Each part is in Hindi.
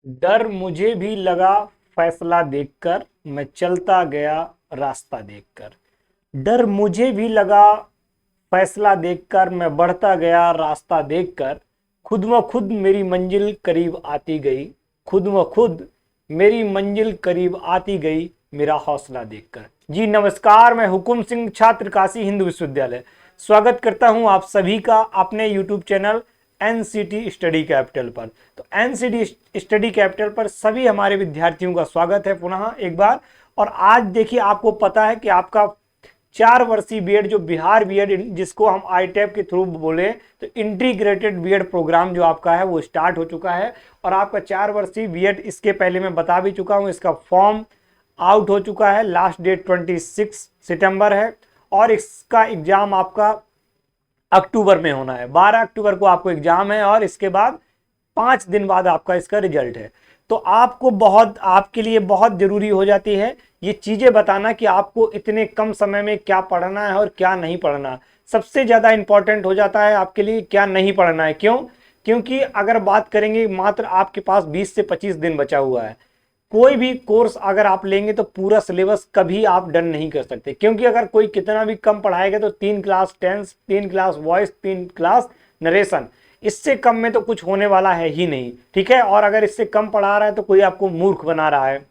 डर मुझे भी लगा फैसला देखकर, मैं चलता गया रास्ता देखकर। डर मुझे भी लगा फैसला देखकर, मैं बढ़ता गया रास्ता देखकर। खुद ब खुद मेरी मंजिल करीब आती गई, खुद ब खुद मेरी मंजिल करीब आती गई, मेरा हौसला देखकर। जी नमस्कार, मैं हुकुम सिंह, छात्र काशी हिंदू विश्वविद्यालय। स्वागत करता हूं आप सभी का अपने YouTube channel NCT study capital पर। तो एनसीटी स्टडी कैपिटल पर सभी हमारे विद्यार्थियों का स्वागत है पुनः एक बार। और आज देखिए, आपको पता है कि आपका 4 वर्षीय बीएड जो बिहार बीएड, जिसको हम आईटेप के थ्रू बोले तो इंटीग्रेटेड बीएड प्रोग्राम जो आपका है वो स्टार्ट हो चुका है। और आपका 4 वर्षीय बीएड, इसके पहले मैं बता भी चुका हूं, इसका फॉर्म आउट हो चुका है। लास्ट डेट 26 सितंबर है और इसका एग्जाम आपका अक्टूबर में होना है। 12 अक्टूबर को आपको एग्जाम है और इसके बाद 5 दिन बाद आपका इसका रिजल्ट है। तो आपको आपके लिए बहुत जरूरी हो जाती है ये चीजें बताना कि आपको इतने कम समय में क्या पढ़ना है और क्या नहीं पढ़ना। सबसे ज्यादा इंपॉर्टेंट हो जाता है आपके लिए क्या नहीं पढ़ना है। क्यों? क्योंकि अगर बात करेंगे, मात्र आपके पास 20 से 25 दिन बचा हुआ है। कोई भी कोर्स अगर आप लेंगे तो पूरा सिलेबस कभी आप डन नहीं कर सकते, क्योंकि अगर कोई कितना भी कम पढ़ाएगा तो 3 class tense, 3 class voice, 3 class narration, इससे कम में तो कुछ होने वाला है ही नहीं। ठीक है, और अगर इससे कम पढ़ा रहा है तो कोई आपको मूर्ख बना रहा है।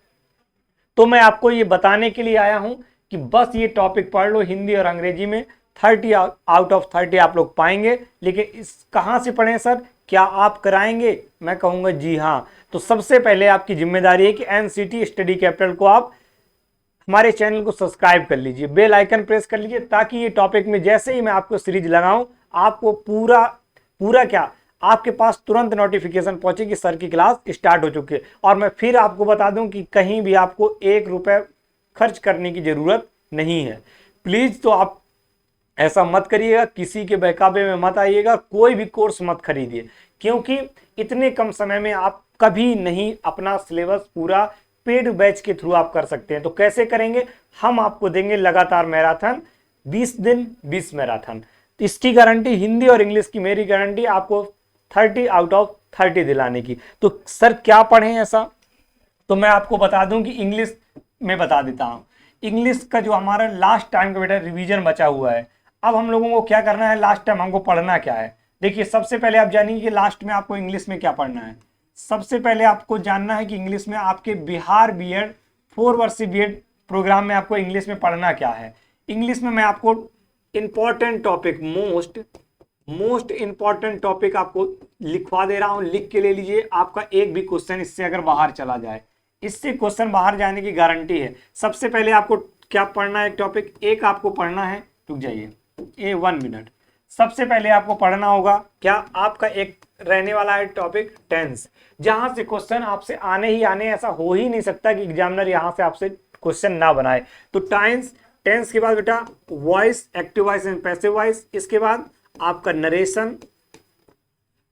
तो मैं आपको ये बताने के लिए आया हूं कि बस ये टॉपिक पढ़ लो, हिंदी और अंग्रेजी में 30 आउट ऑफ 30 आप लोग पाएंगे। लेकिन इस कहां से पढ़ें सर, क्या आप कराएंगे? मैं कहूंगा जी हाँ। तो सबसे पहले आपकी जिम्मेदारी है कि एनसीटी स्टडी कैपिटल को आप हमारे चैनल को सब्सक्राइब कर लीजिए, बेल आइकन प्रेस कर लीजिए, ताकि ये टॉपिक में जैसे ही मैं आपको सीरीज लगाऊं, आपको पूरा पूरा क्या, आपके पास तुरंत नोटिफिकेशन पहुंचे कि सर की क्लास स्टार्ट हो चुकी है। और मैं फिर आपको बता दूं कि कहीं भी आपको 1 रुपए खर्च करने की जरूरत नहीं है। प्लीज तो आप ऐसा मत करिएगा, किसी के बहकावे में मत आइएगा, कोई भी कोर्स मत खरीदिए, क्योंकि इतने कम समय में आप कभी नहीं अपना सिलेबस पूरा पेड बैच के थ्रू आप कर सकते हैं। तो कैसे करेंगे? हम आपको देंगे लगातार मैराथन, 20 दिन 20 मैराथन। तो इसकी गारंटी, हिंदी और इंग्लिश की मेरी गारंटी आपको 30 आउट ऑफ 30 दिलाने की। तो सर क्या पढ़ें ऐसा? तो मैं आपको बता दूं कि इंग्लिश में बता देता हूं। इंग्लिश का जो हमारा लास्ट टाइम का बेटा रिवीजन बचा हुआ है, अब हम लोगों को क्या करना है, लास्ट टाइम हमको पढ़ना क्या है। देखिए, सबसे पहले आप जानिए कि लास्ट में आपको इंग्लिश में क्या पढ़ना है। सबसे पहले आपको जानना है कि इंग्लिश में आपके बिहार बीएड 4 वर्षीय बीएड प्रोग्राम में आपको इंग्लिश में पढ़ना क्या है। इंग्लिश में मैं आपको important topic, most important topic आपको लिखवा दे रहा हूं, लिख के ले लीजिए। आपका एक भी क्वेश्चन इससे अगर बाहर चला जाए, इससे क्वेश्चन बाहर जाने की गारंटी है। सबसे पहले आपको क्या पढ़ना है, टॉपिक एक आपको पढ़ना है, रुक जाइए 1 मिनट। सबसे पहले आपको पढ़ना होगा क्या, आपका एक रहने वाला है टॉपिक टेंस, जहां से क्वेश्चन आपसे आने ही आने, ऐसा हो ही नहीं सकता कि एग्जामिनर यहां से आपसे क्वेश्चन ना बनाए। तो टेंस, टेंस के बाद बेटा voice, active voice and passive voice. इसके बाद आपका नरेशन,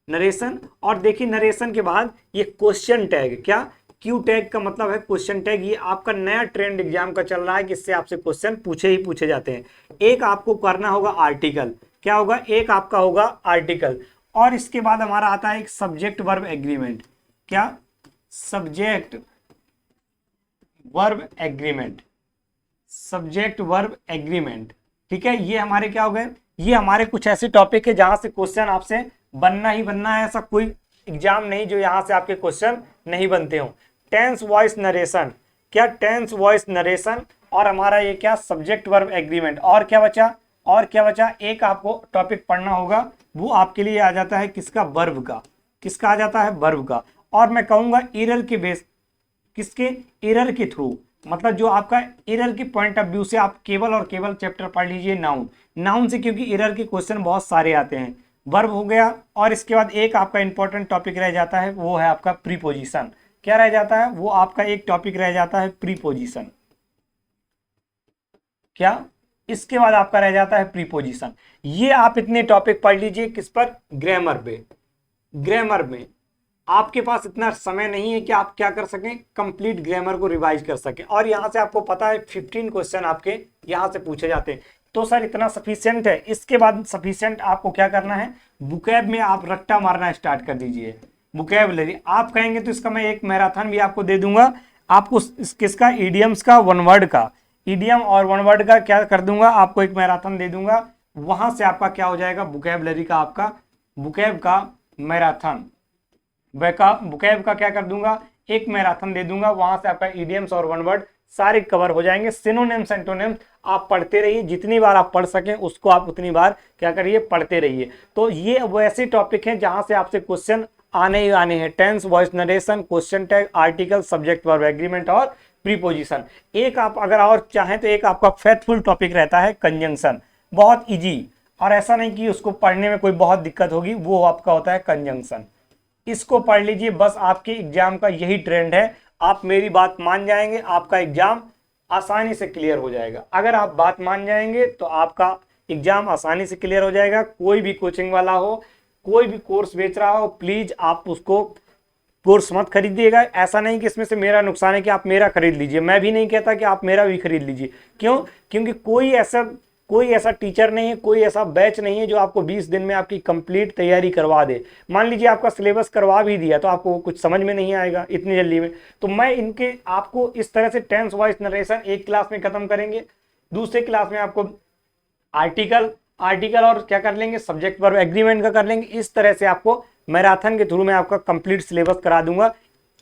नरेशन, और देखिए नरेशन के बाद ये क्वेश्चन टैग, क्या क्यू टैग का मतलब है क्वेश्चन टैग। ये आपका नया ट्रेंड एग्जाम का चल रहा है कि इससे आपसे क्वेश्चन पूछे ही पूछे जाते हैं। एक आपको करना होगा आर्टिकल, क्या होगा, एक आपका होगा आर्टिकल। और इसके बाद हमारा आता है एक सब्जेक्ट वर्ब एग्रीमेंट, क्या, subject verb agreement, subject verb agreement. ठीक है, ये हमारे क्या हो गए, ये हमारे कुछ ऐसे टॉपिक है जहां से क्वेश्चन आपसे बनना ही बनना है। ऐसा कोई एग्जाम नहीं जो यहां से आपके क्वेश्चन नहीं बनते हो। टेंस वॉइस नरेशन, क्या, टेंस वॉइस नरेशन, और हमारा ये क्या, सब्जेक्ट वर्ब एग्रीमेंट। और क्या बचा, और क्या बचा, एक आपको टॉपिक पढ़ना होगा, वो आपके लिए आ जाता है किसका, वर्ब का। किसका आ जाता है, वर्ब का। और मैं कहूंगा एरर के बेस, किसके, एरर के थ्रू, मतलब जो आपका एरर के पॉइंट ऑफ व्यू से आप केवल और केवल चैप्टर पढ़ लीजिए नाउन, नाउन से, क्योंकि एरर के क्वेश्चन बहुत सारे आते हैं। वर्ब हो गया, और इसके बाद एक आपका इंपॉर्टेंट टॉपिक रह जाता है, वो है आपका प्रीपोजिशन। क्या रह जाता है, वो आपका एक टॉपिक रह जाता है प्रीपोजिशन, क्या, इसके बाद आपका रह जाता है प्रीपोजिशन। ये आप इतने टॉपिक पढ़ लीजिए, किस पर, ग्रामर पे। ग्रामर में आपके पास इतना समय नहीं है कि आप क्या कर सकें, कंप्लीट ग्रामर को रिवाइज कर सकें। और यहां से आपको पता है 15 क्वेश्चन आपके यहां से पूछे जाते हैं। तो सर इतना सफिशियंट है। इसके बाद सफिशियंट आपको क्या करना है, बुकैब में आप रट्टा मारना स्टार्ट कर दीजिए। वोकैबुलरी। आप कहेंगे तो इसका मैं एक मैराथन भी आपको दे दूंगा, आपको किसका, ईडियम्स का, वन वर्ड का, ईडियम और वन वर्ड का क्या कर दूंगा, आपको एक मैराथन दे दूंगा। वहां से आपका क्या हो जाएगा, वोकैबुलरी का, आपका वोकैब का मैराथन, वोकैब का क्या कर दूंगा, एक मैराथन दे दूंगा। वहां से आपका ईडियम्स और वन वर्ड सारे कवर हो जाएंगे। सिनोनिम्स एंटोनिम्स आप पढ़ते रहिए, जितनी बार आप पढ़ सकें उसको आप उतनी बार क्या करिए, पढ़ते रहिए। तो ये वैसे टॉपिक हैं जहां से आपसे क्वेश्चन आने ही आने हैं। Tense, voice narration, question tag, article, subject verb agreement और प्रीपोजिशन। एक आप अगर और चाहें तो एक आपका फेथफुल टॉपिक रहता है कंजंक्शन, बहुत इजी, और ऐसा नहीं कि उसको पढ़ने में कोई बहुत दिक्कत होगी, वो आपका होता है कंजंक्शन। इसको पढ़ लीजिए, बस आपके एग्जाम का यही ट्रेंड है। आप मेरी बात मान जाएंगे, आपका एग्जाम आसानी से क्लियर हो जाएगा। अगर आप बात मान जाएंगे तो आपका एग्जाम आसानी से क्लियर हो जाएगा। कोई भी कोचिंग वाला हो, कोई भी कोर्स बेच रहा हो, प्लीज आप उसको कोर्स मत खरीदिएगा। ऐसा नहीं कि इसमें से मेरा नुकसान है कि आप मेरा खरीद लीजिए, मैं भी नहीं कहता कि आप मेरा भी खरीद लीजिए। क्यों? क्योंकि कोई ऐसा टीचर नहीं है, कोई ऐसा बैच नहीं है जो आपको 20 दिन में आपकी कंप्लीट तैयारी करवा दे। मान लीजिए आपका सिलेबस करवा भी दिया तो आपको कुछ समझ में नहीं आएगा इतनी जल्दी में। तो मैं इनके आपको इस तरह से टेंस, वॉइस नरेशन एक क्लास में खत्म करेंगे, दूसरे क्लास में आपको आर्टिकल और क्या कर लेंगे, सब्जेक्ट वर्ब एग्रीमेंट का कर लेंगे। इस तरह से आपको मैराथन के थ्रू मैं आपका कंप्लीट सिलेबस करा दूंगा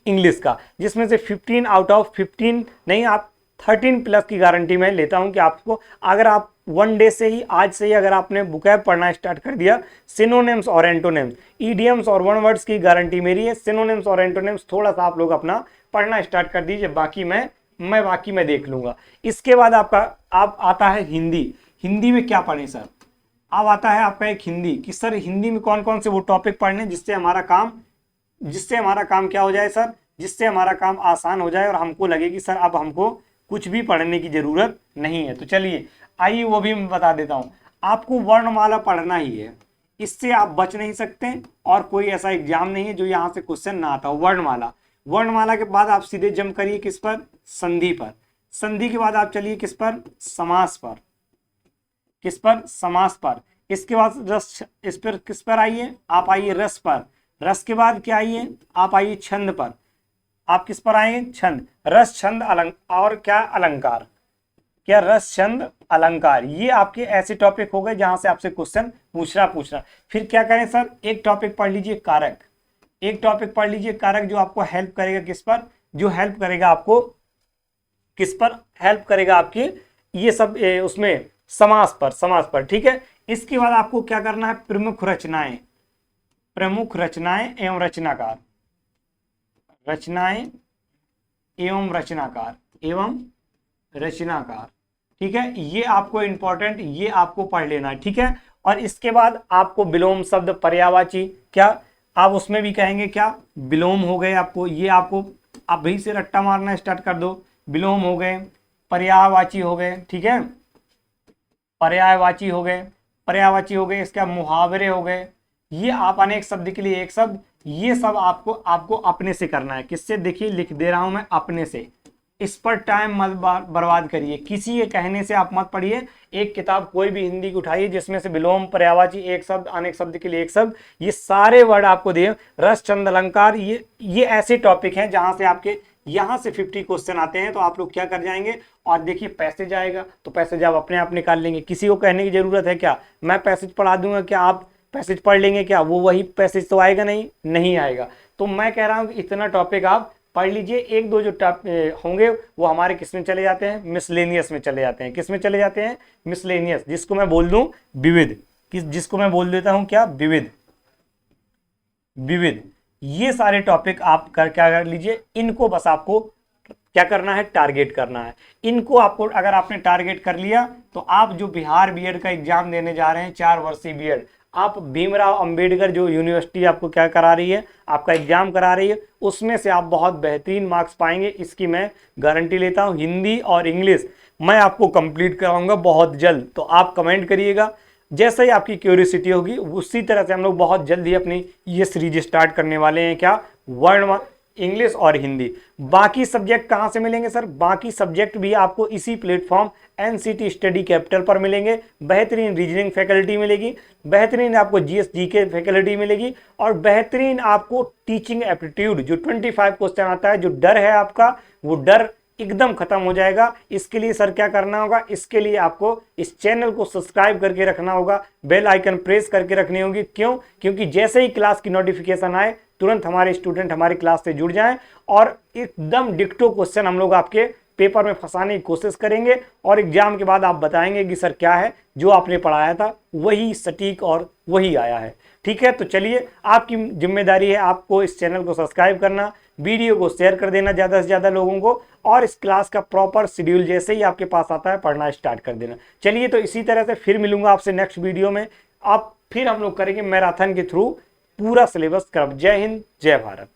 इंग्लिश का, जिसमें से 15 आउट ऑफ 15 नहीं, आप 13 प्लस की गारंटी मैं लेता हूं कि आपको, अगर आप वन डे से ही, आज से ही अगर आपने वोकैब पढ़ना स्टार्ट कर दिया, सिनोनिम्स और एंटोनिम्स, ईडियम्स और वन वर्ड्स की गारंटी मेरी है। सिनोनिम्स और एंटोनिम्स थोड़ा सा आप लोग अपना पढ़ना स्टार्ट कर दीजिए, बाकी मैं देख लूंगा। इसके बाद आपका आप आता है हिंदी। हिंदी में क्या पढ़ें सर? अब आता है आपका एक हिंदी कि सर हिंदी में कौन कौन से वो टॉपिक पढ़ने जिससे हमारा काम क्या हो जाए सर, जिससे हमारा काम आसान हो जाए और हमको लगे कि सर अब हमको कुछ भी पढ़ने की जरूरत नहीं है। तो चलिए आइए वो भी मैं बता देता हूं। आपको वर्णमाला पढ़ना ही है, इससे आप बच नहीं सकते, और कोई ऐसा एग्जाम नहीं है जो यहां से क्वेश्चन ना आता हो। वर्णमाला के बाद आप सीधे जंप करिए किस पर, संधि पर। संधि के बाद आप चलिए किस पर, समास पर। किस पर, समास पर। इसके बाद रस, इस पर किस पर आइए, आप आइए रस पर। रस के बाद क्या आइए, आप आइए छंद पर। आप किस पर आएंगे, छंद, रस, छंद, और क्या, अलंकार। क्या, रस, छंद, अलंकार। ये आपके ऐसे टॉपिक हो गए जहां से आपसे क्वेश्चन पूछना। फिर क्या करें सर, एक टॉपिक पढ़ लीजिए कारक। एक टॉपिक पढ़ लीजिए कारक, जो आपको हेल्प करेगा किस पर, जो हेल्प करेगा आपको किस पर, हेल्प करेगा आपके ये सब उसमें समास पर। ठीक है। इसके बाद आपको क्या करना है, प्रमुख रचनाएं एवं रचनाकार। ठीक है, ये आपको इंपॉर्टेंट, ये आपको पढ़ लेना है। ठीक है। और इसके बाद आपको विलोम शब्द, पर्यायवाची, क्या आप उसमें भी कहेंगे क्या, विलोम हो गए आपको, ये आपको अभी से रट्टा मारना स्टार्ट कर दो। विलोम हो गए, पर्यायवाची हो गए। ठीक है, पर्यायवाची हो गए। इसके मुहावरे हो गए। ये आप अनेक शब्द के लिए एक शब्द, ये सब आपको अपने से करना है। किससे, देखिए लिख दे रहा हूं मैं, अपने से। इस पर टाइम मत बर्बाद करिए, किसी के कहने से आप मत पढ़िए। एक किताब कोई भी हिंदी की उठाइए जिसमें से विलोम, पर्यायवाची, एक शब्द, अनेक शब्द के लिए एक शब्द, ये सारे वर्ड आपको दिए। रस, छंद, अलंकार, ये ऐसे टॉपिक हैं जहां से आपके यहां से 50 क्वेश्चन आते हैं। तो आप लोग क्या कर जाएंगे, और देखिए पैसेज आएगा तो पैसेज आप अपने आप निकाल लेंगे। किसी को कहने की जरूरत है क्या, मैं पैसेज पढ़ा दूंगा, क्या आप पैसेज पढ़ लेंगे क्या, वो वही पैसेज तो आएगा नहीं आएगा। तो मैं कह रहा हूं कि इतना टॉपिक आप पढ़ लीजिए। एक दो जो होंगे वो हमारे किस में चले जाते हैं, मिसलेनियस में चले जाते हैं। किस में चले जाते हैं, मिसलेनियस, जिसको मैं बोल दूं विविध, जिसको मैं बोल देता हूं क्या, विविध। ये सारे टॉपिक आप क्या कर लीजिए, इनको बस आपको क्या करना है, टारगेट करना है। इनको आपको अगर आपने टारगेट कर लिया तो आप जो बिहार बीएड का एग्जाम देने जा रहे हैं, 4 वर्षीय बीएड, आप भीमराव अंबेडकर जो यूनिवर्सिटी आपको क्या करा रही है, आपका एग्जाम करा रही है, उसमें से आप बहुत बेहतरीन मार्क्स पाएंगे, इसकी मैं गारंटी लेता हूं। हिंदी और इंग्लिश मैं आपको कंप्लीट कराऊंगा बहुत जल्द। तो आप कमेंट करिएगा, जैसे ही आपकी क्यूरियोसिटी होगी उसी तरह से हम लोग बहुत जल्द ही अपनी ये सीरीज स्टार्ट करने वाले हैं। क्या, इंग्लिश और हिंदी। बाकी सब्जेक्ट कहाँ से मिलेंगे सर? बाकी सब्जेक्ट भी आपको इसी प्लेटफॉर्म एनसीटी स्टडी कैपिटल पर मिलेंगे। बेहतरीन रीजनिंग फैकल्टी मिलेगी, बेहतरीन आपको जीएस जीके फैकल्टी मिलेगी, और बेहतरीन आपको टीचिंग एप्टीट्यूड, जो 25 क्वेश्चन आता है, जो डर है आपका वो डर एकदम खत्म हो जाएगा। इसके लिए सर क्या करना होगा? इसके लिए आपको इस चैनल को सब्सक्राइब करके रखना होगा, बेल आइकन प्रेस करके रखनी होगी। क्यों? क्योंकि जैसे ही क्लास की नोटिफिकेशन आए तुरंत हमारे स्टूडेंट हमारी क्लास से जुड़ जाएं और एकदम डिक्टो क्वेश्चन हम लोग आपके पेपर में फंसाने की कोशिश करेंगे, और एग्जाम के बाद आप बताएंगे कि सर क्या है जो आपने पढ़ाया था वही सटीक और वही आया है। ठीक है, तो चलिए, आपकी जिम्मेदारी है आपको इस चैनल को सब्सक्राइब करना, वीडियो को शेयर कर देना ज़्यादा से ज़्यादा लोगों को, और इस क्लास का प्रॉपर शेड्यूल जैसे ही आपके पास आता है पढ़ना स्टार्ट कर देना। चलिए, तो इसी तरह से फिर मिलूंगा आपसे नेक्स्ट वीडियो में। आप फिर हम लोग करेंगे मैराथन के थ्रू पूरा सिलेबस कवर। जय हिंद, जय भारत।